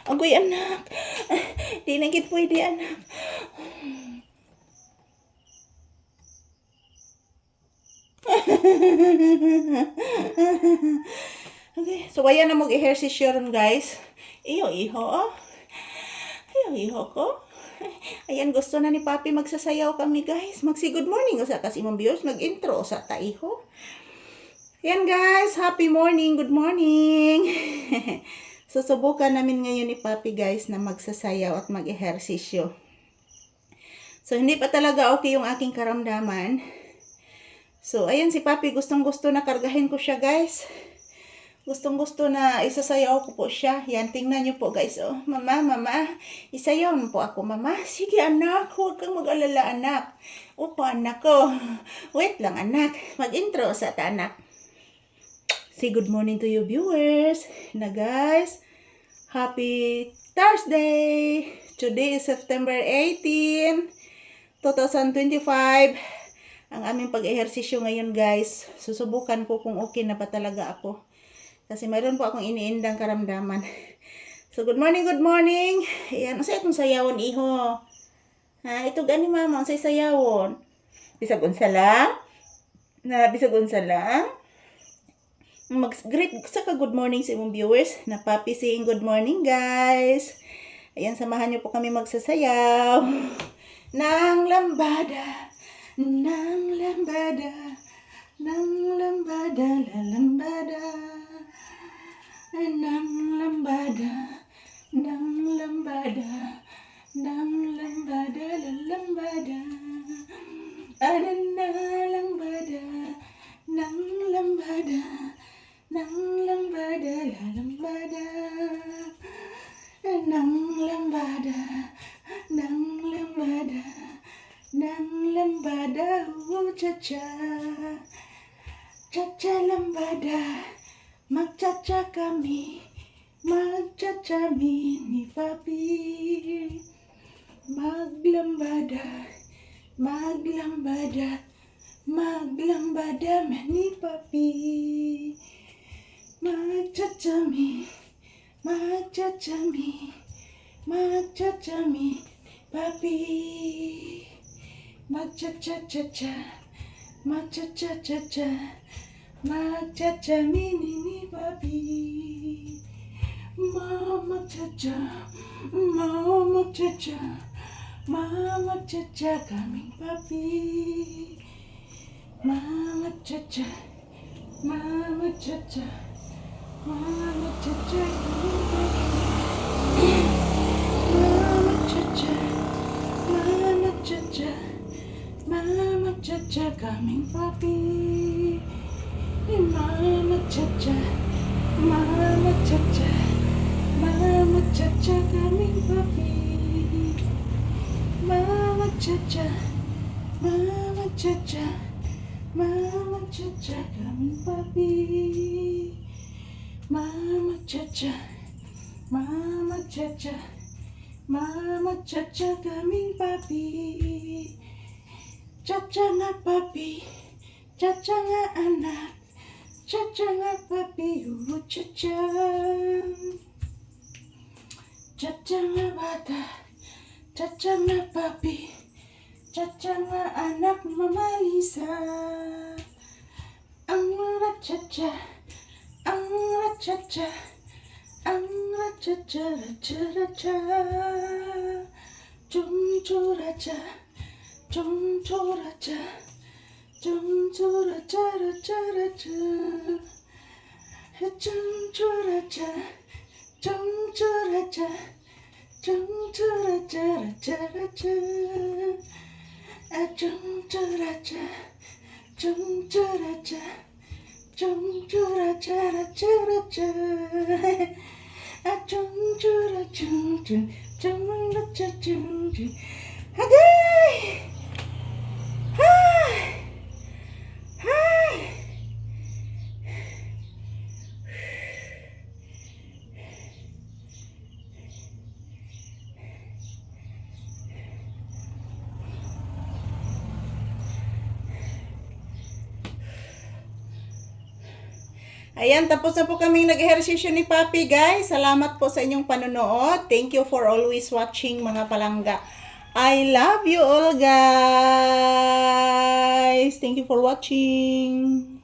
Agoy anak. Di na gid pwede anak. Okay, so ayan na mag-ehersisyo ron guys. Iyo iho oh. Iyo iho ko. Ayan, gusto na ni Papi magsasayaw kami guys. Magsi good morning usa kas imong viewers, mag-intro usa ta iho. Ayan guys, happy morning, good morning. Susubukan namin ngayon ni Papi guys na magsasayaw at mag-ehersisyo. So hindi pa talaga okay yung aking karamdaman. So ayan si Papi, gustong-gusto na kargahin ko siya guys. Gustong-gusto na isasayaw ko po siya. Yan, tingnan niyo po guys. Oh, mama, isayaw mo po ako, mama. Sige anak, huwag kang mag-alala anak. Opo anak ko. Wait lang anak. Mag-intro sa ta anak. Say good morning to you viewers. Na guys, happy Thursday. Today is September 18, 2025. Ang aming pag-ehersisyo ngayon guys. Susubukan ko kung okay na ba talaga ako. Kasi mayroon po akong iniindang karamdaman. So, good morning, good morning. Ayan, usay itong sayawon, iho. Ha, ito gani mama, usay sayawon. Bisag unsa lang. Bisag unsa lang. Mag-greet sa ka good morning sa imong viewers. Na Papi saying good morning, guys. Ayan, samahan niyo po kami magsasayaw. Nang lambada, nang lambada, nang lambada, la lambada. Nang lambada, nang lambada, nang lambada, la lambada. Ada na lambada, nang lambada, nang lambada, la lambada. Nang lambada, nang lambada, nang lambada, cha-cha. Cha-cha lambada. Magcaca kami, magcaca ni Papi. Maglambada, maglambada, maglambada ni Papi. Magcaca mi, magcaca mi, magcaca mi, Papi. Magcaca-caca, magcaca-caca. Magcaca ni Papi. Mama caca, mama caca, mama caca kaming Papi. Mama caca, mama caca, mama caca kaming Papi. Mama caca, mama caca, mama caca kaming Papi. Mama caca, mama caca, mama caca kaming Papi. Mama caca, mama caca, mama caca kaming Papi. Mama caca, mama caca, mama caca kaming Papi. Caca nga Papi, caca nga anak. Caca nga Papi, caca. Caca nga bata, caca nga Papi, caca nga anak Mama Lisa. Ang caca, ang caca, ang caca, raca. Cum-curaca, cum-curaca. Chum-chura-cha-ra-cha-ra-cha. Chum-chura-cha, chum-chura-cha, chum-chura-cha-ra-cha-ra-cha. Chum-chura-cha, chum-chura-cha, chum-chura-cha-ra-cha-ra-cha. Chum-chura-chum-chum, chum-chura-cha-chum-chum. Agay! Ayan, tapos na po kaming nag-ehersisyo ni Papi, guys. Salamat po sa inyong panonood. Thank you for always watching, mga palangga. I love you all, guys. Thank you for watching.